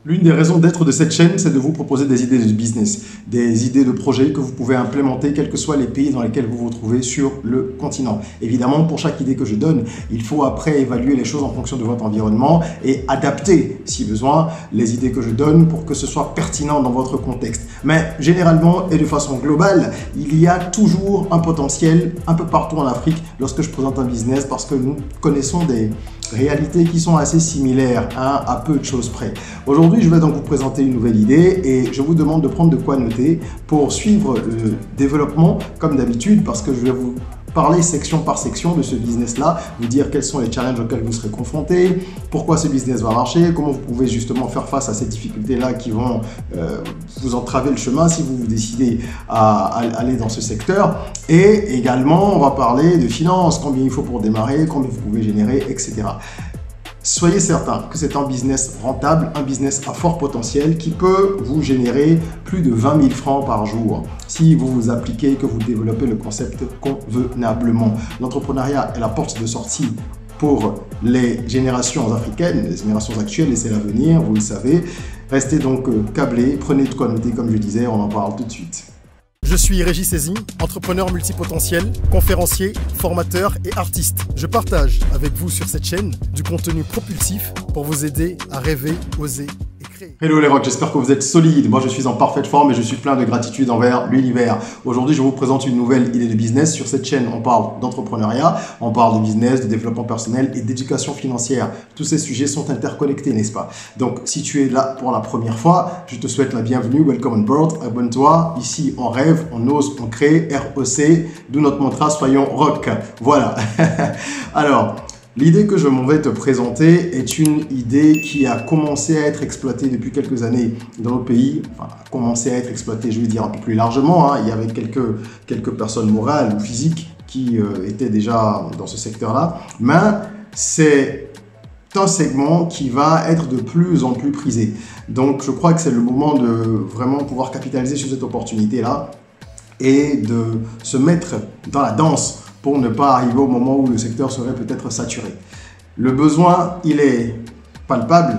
L'une des raisons d'être de cette chaîne, c'est de vous proposer des idées de business, des idées de projets que vous pouvez implémenter, quels que soient les pays dans lesquels vous vous trouvez sur le continent. Évidemment, pour chaque idée que je donne, il faut après évaluer les choses en fonction de votre environnement et adapter, si besoin, les idées que je donne pour que ce soit pertinent dans votre contexte. Mais généralement et de façon globale, il y a toujours un potentiel un peu partout en Afrique lorsque je présente un business parce que nous connaissons des réalités qui sont assez similaires à peu de choses près. Aujourd'hui, je vais donc vous présenter une nouvelle idée et je vous demande de prendre de quoi noter pour suivre le développement comme d'habitude parce que je vais vous parler section par section de ce business-là, vous dire quels sont les challenges auxquels vous serez confrontés, pourquoi ce business va marcher, comment vous pouvez justement faire face à ces difficultés-là qui vont vous entraver le chemin si vous décidez à aller dans ce secteur. Et également, on va parler de finances, combien il faut pour démarrer, combien vous pouvez générer, etc. Soyez certain que c'est un business rentable, un business à fort potentiel qui peut vous générer plus de 20 000 francs par jour si vous vous appliquez, que vous développez le concept convenablement. L'entrepreneuriat est la porte de sortie pour les générations africaines, les générations actuelles et c'est l'avenir, vous le savez. Restez donc câblés, prenez de quoi noter comme je disais, on en parle tout de suite. Je suis Régis Sezin, entrepreneur multipotentiel, conférencier, formateur et artiste. Je partage avec vous sur cette chaîne du contenu propulsif pour vous aider à rêver, oser et créer. Hello les rocks, j'espère que vous êtes solides. Moi je suis en parfaite forme et je suis plein de gratitude envers l'univers. Aujourd'hui je vous présente une nouvelle idée de business. Sur cette chaîne on parle d'entrepreneuriat, on parle de business, de développement personnel et d'éducation financière. Tous ces sujets sont interconnectés, n'est-ce pas? Donc si tu es là pour la première fois, je te souhaite la bienvenue, welcome on board, abonne-toi. Ici on rêve, on ose, on crée, REC, d'où notre mantra, soyons rock. Voilà. Alors, l'idée que je m'en vais te présenter est une idée qui a commencé à être exploitée depuis quelques années dans nos pays. Enfin, commencé à être exploitée, je vais dire un peu plus largement. Il y avait quelques personnes morales ou physiques qui étaient déjà dans ce secteur-là. Mais c'est un segment qui va être de plus en plus prisé. Donc, je crois que c'est le moment de vraiment pouvoir capitaliser sur cette opportunité-là et de se mettre dans la danse pour ne pas arriver au moment où le secteur serait peut-être saturé. Le besoin, il est palpable,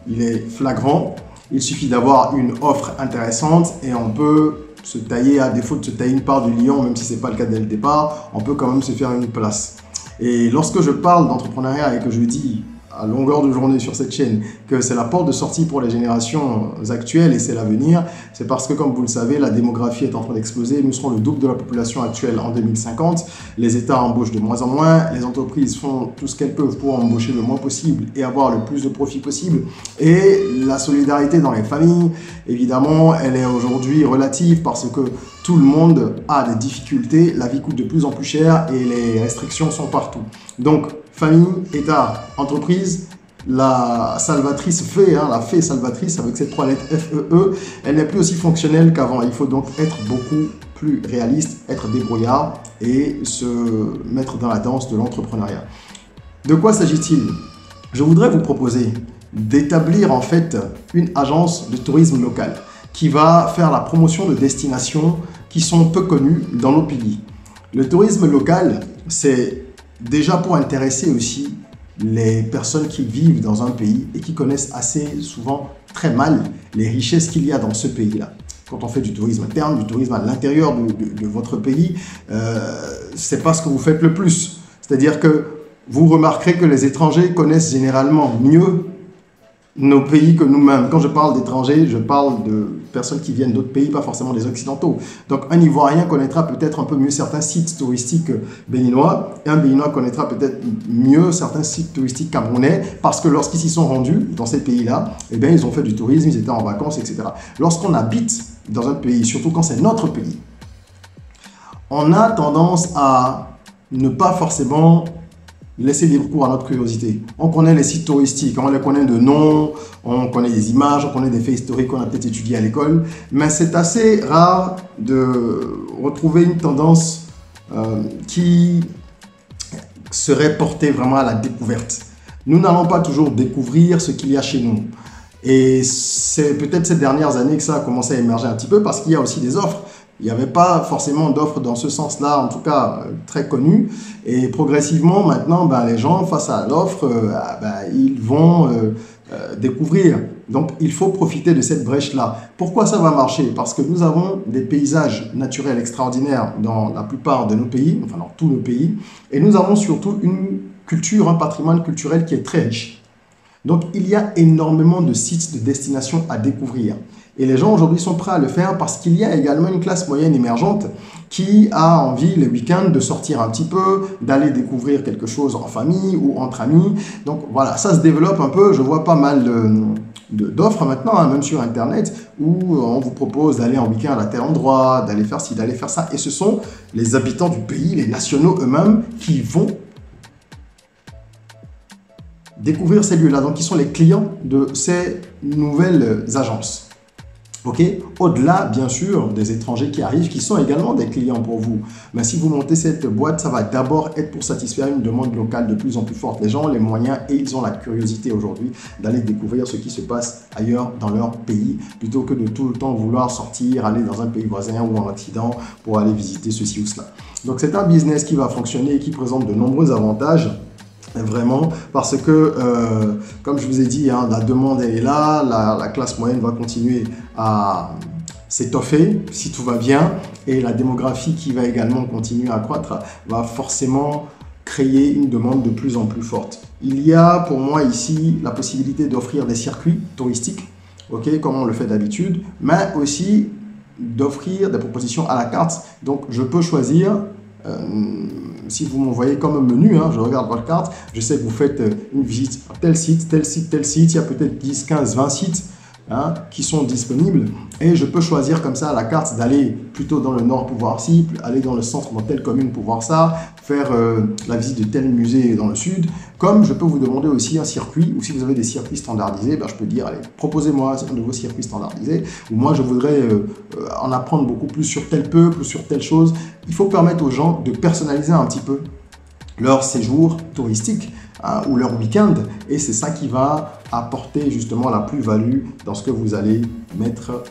il est flagrant. Il suffit d'avoir une offre intéressante et on peut se tailler, à défaut de se tailler une part du lion, même si ce n'est pas le cas dès le départ, on peut quand même se faire une place. Et lorsque je parle d'entrepreneuriat et que je dis à longueur de journée sur cette chaîne que c'est la porte de sortie pour les générations actuelles et c'est l'avenir, c'est parce que comme vous le savez, la démographie est en train d'exploser. Nous serons le double de la population actuelle en 2050. Les États embauchent de moins en moins, les entreprises font tout ce qu'elles peuvent pour embaucher le moins possible et avoir le plus de profit possible. Et la solidarité dans les familles, évidemment, elle est aujourd'hui relative parce que tout le monde a des difficultés, la vie coûte de plus en plus cher et les restrictions sont partout. Donc, famille, État, entreprise, la salvatrice fée, la fée salvatrice avec ces trois lettres F-E-E, elle n'est plus aussi fonctionnelle qu'avant. Il faut donc être beaucoup plus réaliste, être débrouillard et se mettre dans la danse de l'entrepreneuriat. De quoi s'agit-il? Je voudrais vous proposer d'établir en fait une agence de tourisme local qui va faire la promotion de destinations qui sont peu connues dans nos pays. Le tourisme local, c'est déjà pour intéresser aussi les personnes qui vivent dans un pays et qui connaissent assez souvent très mal les richesses qu'il y a dans ce pays-là. Quand on fait du tourisme interne, du tourisme à l'intérieur de votre pays, c'est pas ce que vous faites le plus. C'est-à-dire que vous remarquerez que les étrangers connaissent généralement mieux nos pays que nous-mêmes. Quand je parle d'étrangers, je parle de personnes qui viennent d'autres pays, pas forcément des occidentaux. Donc un Ivoirien connaîtra peut-être un peu mieux certains sites touristiques béninois et un Béninois connaîtra peut-être mieux certains sites touristiques camerounais parce que lorsqu'ils s'y sont rendus dans ces pays-là, eh bien, ils ont fait du tourisme, ils étaient en vacances, etc. Lorsqu'on habite dans un pays, surtout quand c'est notre pays, on a tendance à ne pas forcément laisser libre cours à notre curiosité. On connaît les sites touristiques, on les connaît de nom, on connaît des images, on connaît des faits historiques qu'on a peut-être étudiés à l'école, mais c'est assez rare de retrouver une tendance qui serait portée vraiment à la découverte. Nous n'allons pas toujours découvrir ce qu'il y a chez nous. Et c'est peut-être ces dernières années que ça a commencé à émerger un petit peu parce qu'il y a aussi des offres. Il n'y avait pas forcément d'offres dans ce sens-là, en tout cas très connues. Et progressivement, maintenant, les gens, face à l'offre, ils vont découvrir Donc, il faut profiter de cette brèche-là. Pourquoi ça va marcher? Parce que nous avons des paysages naturels extraordinaires dans la plupart de nos pays, enfin dans tous nos pays, et nous avons surtout une culture, un patrimoine culturel qui est très riche. Donc, il y a énormément de sites de destination à découvrir. Et les gens aujourd'hui sont prêts à le faire parce qu'il y a également une classe moyenne émergente qui a envie le week-end de sortir un petit peu, d'aller découvrir quelque chose en famille ou entre amis. Donc voilà, ça se développe un peu. Je vois pas mal d'offres maintenant, hein, même sur Internet, où on vous propose d'aller en week-end à tel endroit, d'aller faire ci, d'aller faire ça. Et ce sont les habitants du pays, les nationaux eux-mêmes, qui vont découvrir ces lieux-là. Donc, qui sont les clients de ces nouvelles agences. Ok, au-delà, bien sûr, des étrangers qui arrivent, qui sont également des clients pour vous. Mais si vous montez cette boîte, ça va d'abord être pour satisfaire une demande locale de plus en plus forte. Les gens ont les moyens et ils ont la curiosité aujourd'hui d'aller découvrir ce qui se passe ailleurs dans leur pays, plutôt que de tout le temps vouloir sortir, aller dans un pays voisin ou en Occident pour aller visiter ceci ou cela. Donc, c'est un business qui va fonctionner et qui présente de nombreux avantages. Vraiment, parce que, comme je vous ai dit, hein, la demande elle est là, la classe moyenne va continuer à s'étoffer si tout va bien, et la démographie qui va également continuer à croître va forcément créer une demande de plus en plus forte. Il y a pour moi ici la possibilité d'offrir des circuits touristiques, ok, comme on le fait d'habitude, mais aussi d'offrir des propositions à la carte. Donc, je peux choisir... si vous m'envoyez comme un menu, hein, je regarde votre carte, je sais que vous faites une visite à tel site, tel site, tel site, il y a peut-être 10, 15, 20 sites hein, qui sont disponibles et je peux choisir comme ça à la carte d'aller plutôt dans le nord pour voir ci, aller dans le centre dans telle commune pour voir ça, faire la visite de tel musée dans le sud, comme je peux vous demander aussi un circuit, ou si vous avez des circuits standardisés, ben je peux dire, allez, proposez-moi un de vos circuits standardisés, ou moi je voudrais en apprendre beaucoup plus sur tel peuple, ou sur telle chose. Il faut permettre aux gens de personnaliser un petit peu leur séjour touristique hein, ou leur week-end, et c'est ça qui va apporter justement la plus-value dans ce que vous allez mettre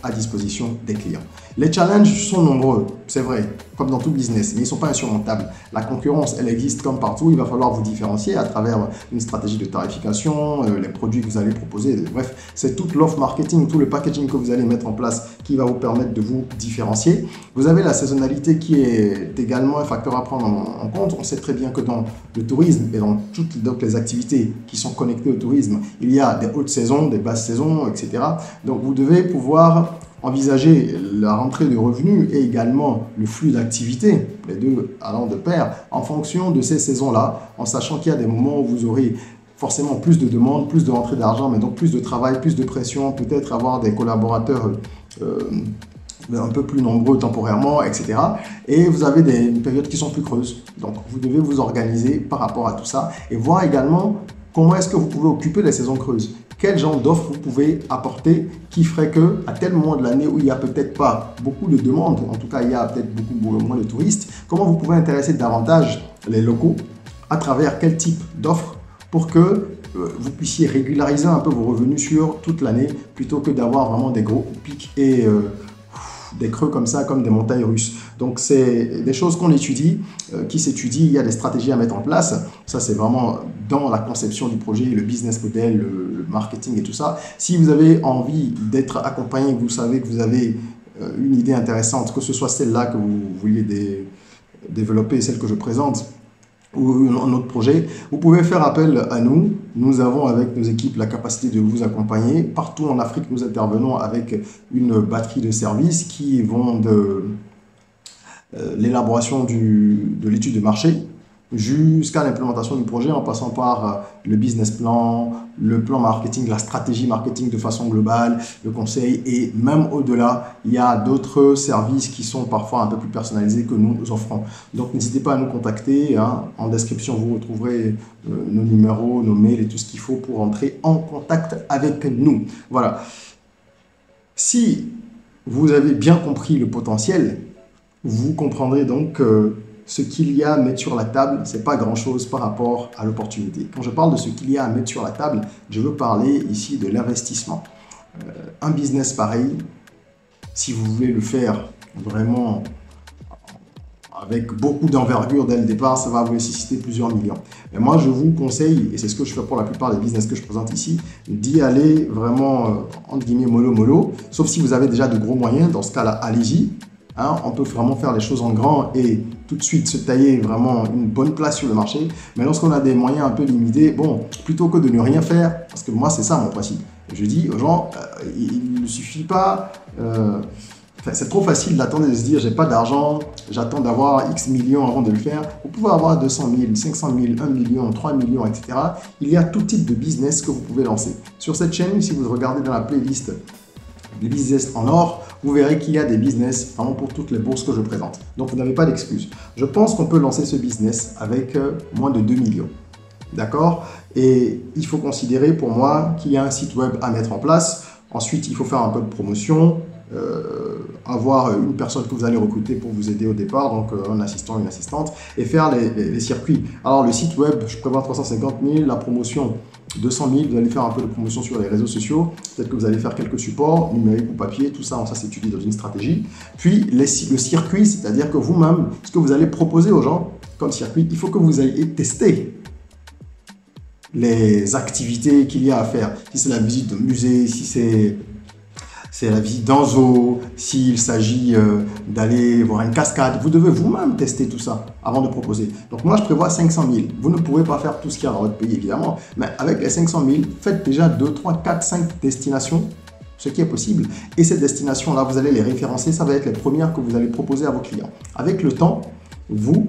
à disposition des clients. Les challenges sont nombreux, c'est vrai, comme dans tout business, mais ils ne sont pas insurmontables. La concurrence, elle existe comme partout, il va falloir vous différencier à travers une stratégie de tarification, les produits que vous allez proposer, bref, c'est toute l'offre marketing, tout le packaging que vous allez mettre en place qui va vous permettre de vous différencier. Vous avez la saisonnalité qui est également un facteur à prendre en compte. On sait très bien que dans le tourisme et dans toutes donc, les activités qui sont connectées au tourisme, il y a des hautes saisons, des basses saisons, etc. Donc vous devez pouvoir envisager la rentrée de revenus et également le flux d'activité, les deux allant de pair, en fonction de ces saisons-là, en sachant qu'il y a des moments où vous aurez forcément plus de demandes, plus de rentrée d'argent, mais donc plus de travail, plus de pression, peut-être avoir des collaborateurs un peu plus nombreux temporairement, etc. Et vous avez des périodes qui sont plus creuses. Donc, vous devez vous organiser par rapport à tout ça et voir également comment est-ce que vous pouvez occuper les saisons creuses. Quel genre d'offres vous pouvez apporter qui ferait que, à tel moment de l'année où il n'y a peut-être pas beaucoup de demandes, en tout cas il y a peut-être beaucoup moins de touristes, comment vous pouvez intéresser davantage les locaux à travers quel type d'offres pour que vous puissiez régulariser un peu vos revenus sur toute l'année plutôt que d'avoir vraiment des gros pics et des creux comme ça, comme des montagnes russes. Donc, c'est des choses qu'on étudie, qui s'étudient. Il y a des stratégies à mettre en place. Ça, c'est vraiment dans la conception du projet, le business model, le marketing et tout ça. Si vous avez envie d'être accompagné, vous savez que vous avez une idée intéressante, que ce soit celle-là que vous vouliez développer, celle que je présente, ou un autre projet, vous pouvez faire appel à nous. Nous avons avec nos équipes la capacité de vous accompagner. Partout en Afrique, nous intervenons avec une batterie de services qui vont de l'élaboration de l'étude de marché jusqu'à l'implémentation du projet en passant par le business plan, le plan marketing, la stratégie marketing de façon globale, le conseil et même au-delà, il y a d'autres services qui sont parfois un peu plus personnalisés que nous offrons. Donc n'hésitez pas à nous contacter, hein. En description, vous retrouverez nos numéros, nos mails et tout ce qu'il faut pour entrer en contact avec nous. Voilà. Si vous avez bien compris le potentiel, vous comprendrez donc que ce qu'il y a à mettre sur la table, ce n'est pas grand-chose par rapport à l'opportunité. Quand je parle de ce qu'il y a à mettre sur la table, je veux parler ici de l'investissement. Un business pareil, si vous voulez le faire vraiment avec beaucoup d'envergure dès le départ, ça va vous nécessiter plusieurs millions. Mais moi, je vous conseille, et c'est ce que je fais pour la plupart des business que je présente ici, d'y aller vraiment, entre guillemets, mollo, sauf si vous avez déjà de gros moyens. Dans ce cas-là, allez-y. Hein, on peut vraiment faire les choses en grand et tout de suite se tailler vraiment une bonne place sur le marché. Mais lorsqu'on a des moyens un peu limités, bon, plutôt que de ne rien faire, parce que moi, c'est ça mon principe. Je dis aux gens, il ne suffit pas... c'est trop facile d'attendre et de se dire, j'ai pas d'argent, j'attends d'avoir X millions avant de le faire. Vous pouvez avoir 200 000, 500 000, 1 million, 3 millions, etc. Il y a tout type de business que vous pouvez lancer. Sur cette chaîne, si vous regardez dans la playlist des business en or, vous verrez qu'il y a des business vraiment pour toutes les bourses que je présente. Donc, vous n'avez pas d'excuses. Je pense qu'on peut lancer ce business avec moins de 2 millions. D'accord? Et il faut considérer pour moi qu'il y a un site web à mettre en place. Ensuite, il faut faire un peu de promotion. Avoir une personne que vous allez recruter pour vous aider au départ, donc un assistant, une assistante, et faire les circuits. Alors le site web, je prévois 350 000, la promotion 200 000, vous allez faire un peu de promotion sur les réseaux sociaux, peut-être que vous allez faire quelques supports, numériques ou papier, tout ça, ça s'étudie dans une stratégie. Puis le circuit, c'est-à-dire que vous-même, ce que vous allez proposer aux gens comme circuit, il faut que vous ayez testé les activités qu'il y a à faire. Si c'est la visite de musée, si c'est la visite d'un zoo, s'il s'agit d'aller voir une cascade, vous devez vous-même tester tout ça avant de proposer. Donc moi, je prévois 500 000. Vous ne pourrez pas faire tout ce qu'il y a dans votre pays, évidemment, mais avec les 500 000, faites déjà 2, 3, 4, 5 destinations, ce qui est possible. Et ces destinations-là, vous allez les référencer, ça va être les premières que vous allez proposer à vos clients. Avec le temps, vous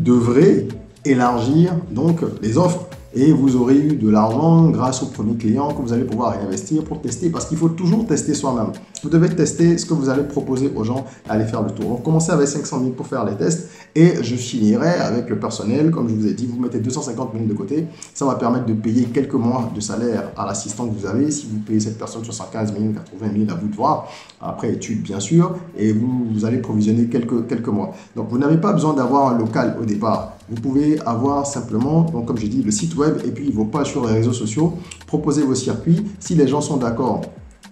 devrez élargir donc les offres. Et vous aurez eu de l'argent grâce aux premiers clients que vous allez pouvoir réinvestir pour tester. Parce qu'il faut toujours tester soi-même. Vous devez tester ce que vous allez proposer aux gens et aller faire le tour. Donc, commencez avec 500 000 pour faire les tests. Et je finirai avec le personnel. Comme je vous ai dit, vous mettez 250 000 de côté. Ça va permettre de payer quelques mois de salaire à l'assistant que vous avez. Si vous payez cette personne 75 000, 80 000, à vous de voir. Après étude, bien sûr. Et vous allez provisionner quelques mois. Donc, vous n'avez pas besoin d'avoir un local au départ. Vous pouvez avoir simplement, donc comme j'ai dit, le site web et puis vos pages sur les réseaux sociaux. Proposez vos circuits. Si les gens sont d'accord,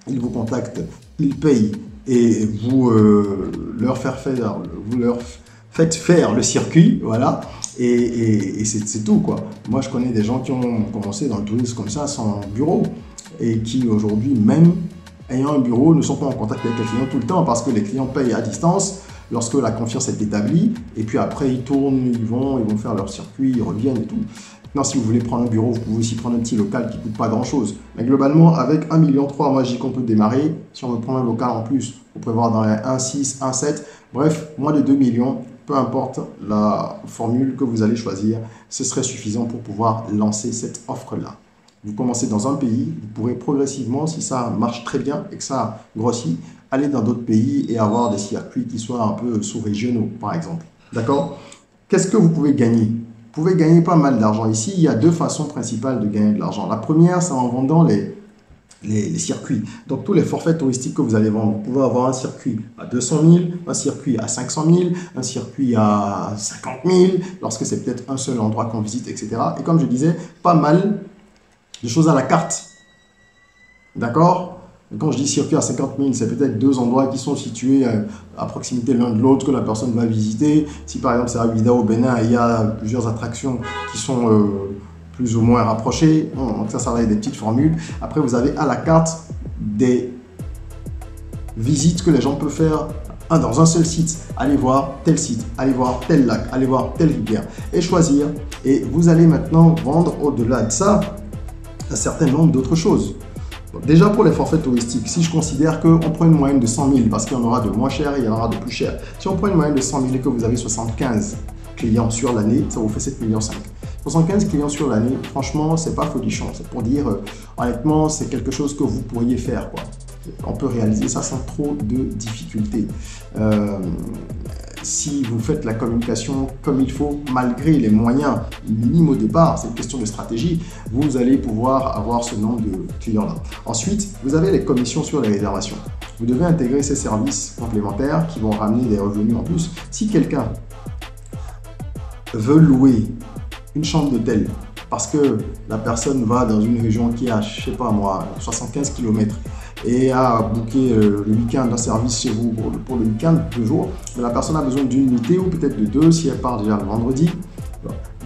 ils vous contactent, ils payent et vous leur faites faire le circuit. Voilà. Et c'est tout, quoi. Moi, je connais des gens qui ont commencé dans le tourisme comme ça, sans bureau. Et qui aujourd'hui, même ayant un bureau, ne sont pas en contact avec les clients tout le temps parce que les clients payent à distance. Lorsque la confiance est établie, et puis après ils tournent, ils vont faire leur circuit, ils reviennent et tout. Maintenant, si vous voulez prendre un bureau, vous pouvez aussi prendre un petit local qui ne coûte pas grand-chose. Mais globalement, avec 1,3 million, moi je dis qu'on peut démarrer. Si on veut prendre un local en plus, on peut voir dans les 1,6, 1,7. Bref, moins de 2 millions, peu importe la formule que vous allez choisir, ce serait suffisant pour pouvoir lancer cette offre-là. Vous commencez dans un pays, vous pourrez progressivement, si ça marche très bien et que ça grossit, aller dans d'autres pays et avoir des circuits qui soient un peu sous-régionaux, par exemple. D'accord? Qu'est-ce que vous pouvez gagner? Vous pouvez gagner pas mal d'argent. Ici, il y a deux façons principales de gagner de l'argent. La première, c'est en vendant les circuits. Donc, tous les forfaits touristiques que vous allez vendre, vous pouvez avoir un circuit à 200 000, un circuit à 500 000, un circuit à 50 000, lorsque c'est peut-être un seul endroit qu'on visite, etc. Et comme je disais, pas mal de choses à la carte. D'accord? Quand je dis circuit à 50 000, c'est peut-être deux endroits qui sont situés à proximité l'un de l'autre que la personne va visiter. Si par exemple c'est à Ouidah au Bénin, il y a plusieurs attractions qui sont plus ou moins rapprochées. Donc ça va être des petites formules. Après, vous avez à la carte des visites que les gens peuvent faire dans un seul site. Allez voir tel site, allez voir tel lac, allez voir telle rivière et choisir. Et vous allez maintenant vendre au-delà de ça un certain nombre d'autres choses. Donc déjà pour les forfaits touristiques, si je considère qu'on prend une moyenne de 100 000 parce qu'il y en aura de moins cher et il y en aura de plus cher. Si on prend une moyenne de 100 000 et que vous avez 75 clients sur l'année, ça vous fait 7,5 millions. 75 clients sur l'année, franchement, c'est pas folichon. C'est pour dire, honnêtement, c'est quelque chose que vous pourriez faire, quoi. On peut réaliser ça sans trop de difficultés. Si vous faites la communication comme il faut, malgré les moyens minimes au départ, c'est une question de stratégie, vous allez pouvoir avoir ce nombre de clients-là. Ensuite, vous avez les commissions sur les réservations. Vous devez intégrer ces services complémentaires qui vont ramener des revenus en plus. Si quelqu'un veut louer une chambre d'hôtel parce que la personne va dans une région qui a, je sais pas moi, 75 km et à booker le week-end d'un service chez vous pour le week-end, 2 jours, mais la personne a besoin d'une nuitée ou peut-être de 2 si elle part déjà le vendredi.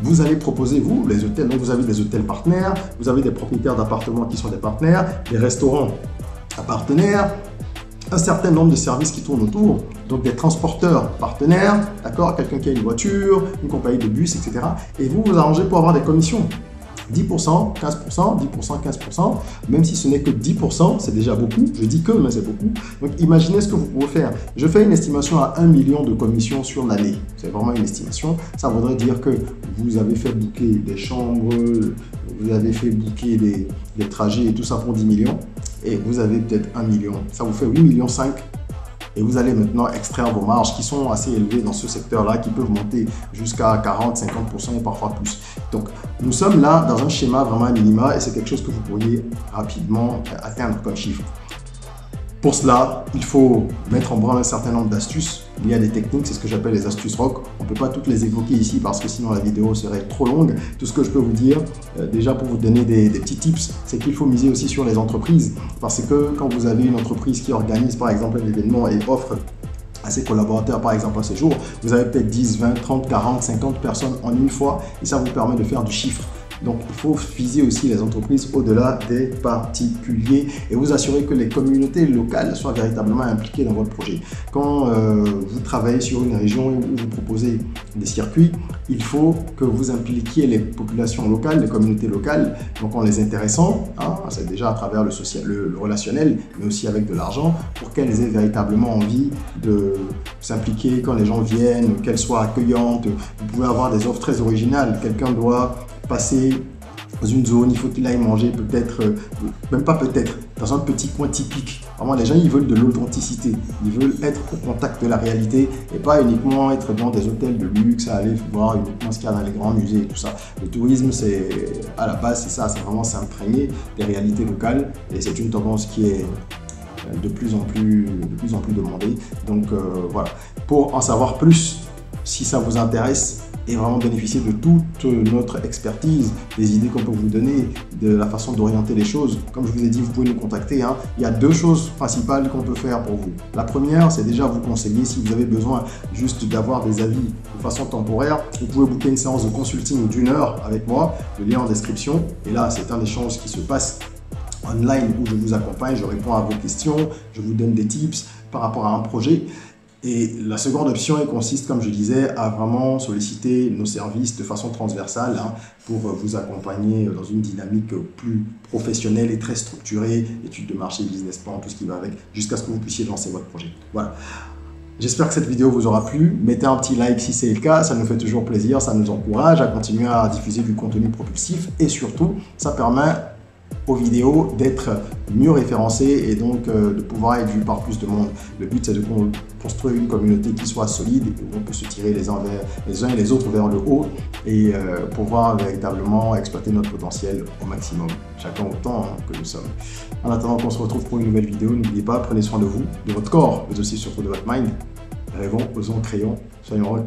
Vous allez proposer, vous, les hôtels, donc vous avez des hôtels partenaires, vous avez des propriétaires d'appartements qui sont des partenaires, des restaurants partenaires, un certain nombre de services qui tournent autour, donc des transporteurs partenaires, d'accord, quelqu'un qui a une voiture, une compagnie de bus, etc. Et vous vous arrangez pour avoir des commissions. 10%, 15%, 10%, 15%, même si ce n'est que 10%, c'est déjà beaucoup. Je dis que, mais c'est beaucoup. Donc, imaginez ce que vous pouvez faire. Je fais une estimation à 1 million de commissions sur l'année. C'est vraiment une estimation. Ça voudrait dire que vous avez fait booker des chambres, vous avez fait booker des trajets et tout ça pour 10 millions. Et vous avez peut-être 1 million. Ça vous fait 8,5 millions. Et vous allez maintenant extraire vos marges qui sont assez élevées dans ce secteur-là, qui peuvent monter jusqu'à 40, 50% et parfois plus. Donc, nous sommes là dans un schéma vraiment à minima et c'est quelque chose que vous pourriez rapidement atteindre comme chiffre. Pour cela, il faut mettre en branle un certain nombre d'astuces. Il y a des techniques, c'est ce que j'appelle les astuces rock. On ne peut pas toutes les évoquer ici parce que sinon la vidéo serait trop longue. Tout ce que je peux vous dire, déjà pour vous donner des petits tips, c'est qu'il faut miser aussi sur les entreprises. Parce que quand vous avez une entreprise qui organise par exemple un événement et offre à ses collaborateurs par exemple un séjour, vous avez peut-être 10, 20, 30, 40, 50 personnes en une fois et ça vous permet de faire du chiffre. Donc, il faut viser aussi les entreprises au-delà des particuliers et vous assurer que les communautés locales soient véritablement impliquées dans votre projet. Quand vous travaillez sur une région où vous proposez des circuits, il faut que vous impliquiez les populations locales, les communautés locales, donc en les intéressant, c'est déjà à travers le relationnel, mais aussi avec de l'argent, pour qu'elles aient véritablement envie de s'impliquer quand les gens viennent, qu'elles soient accueillantes. Vous pouvez avoir des offres très originales. Quelqu'un doit passer dans une zone, il faut qu'il aille manger peut-être, même pas peut-être, dans un petit coin typique. Vraiment, les gens, ils veulent de l'authenticité. Ils veulent être au contact de la réalité et pas uniquement être dans des hôtels de luxe, à aller voir uniquement ce qu'il y a dans les grands musées et tout ça. Le tourisme, c'est à la base, c'est ça, c'est vraiment s'imprégner des réalités locales et c'est une tendance qui est de plus en plus demandée. Donc voilà, pour en savoir plus, si ça vous intéresse, et vraiment bénéficier de toute notre expertise, des idées qu'on peut vous donner, de la façon d'orienter les choses. Comme je vous ai dit, vous pouvez nous contacter. Il y a 2 choses principales qu'on peut faire pour vous. La première, c'est déjà vous conseiller, si vous avez besoin juste d'avoir des avis de façon temporaire, vous pouvez booker une séance de consulting d'1 heure avec moi, le lien en description. Et là, c'est un échange qui se passe online où je vous accompagne, je réponds à vos questions, je vous donne des tips par rapport à un projet. Et la seconde option, elle consiste, comme je disais, à vraiment solliciter nos services de façon transversale pour vous accompagner dans une dynamique plus professionnelle et très structurée, études de marché, business plan, tout ce qui va avec, jusqu'à ce que vous puissiez lancer votre projet. Voilà. J'espère que cette vidéo vous aura plu. Mettez un petit like si c'est le cas, ça nous fait toujours plaisir, ça nous encourage à continuer à diffuser du contenu propulsif et surtout, ça permet aux vidéos d'être mieux référencées et donc de pouvoir être vues par plus de monde. Le but, c'est de construire une communauté qui soit solide et où on peut se tirer les uns et les autres vers le haut et pouvoir véritablement exploiter notre potentiel au maximum, chacun autant que nous sommes. En attendant qu'on se retrouve pour une nouvelle vidéo, n'oubliez pas, prenez soin de vous, de votre corps, mais aussi surtout de votre mind. Rêvons, osons, créons, soyons rock.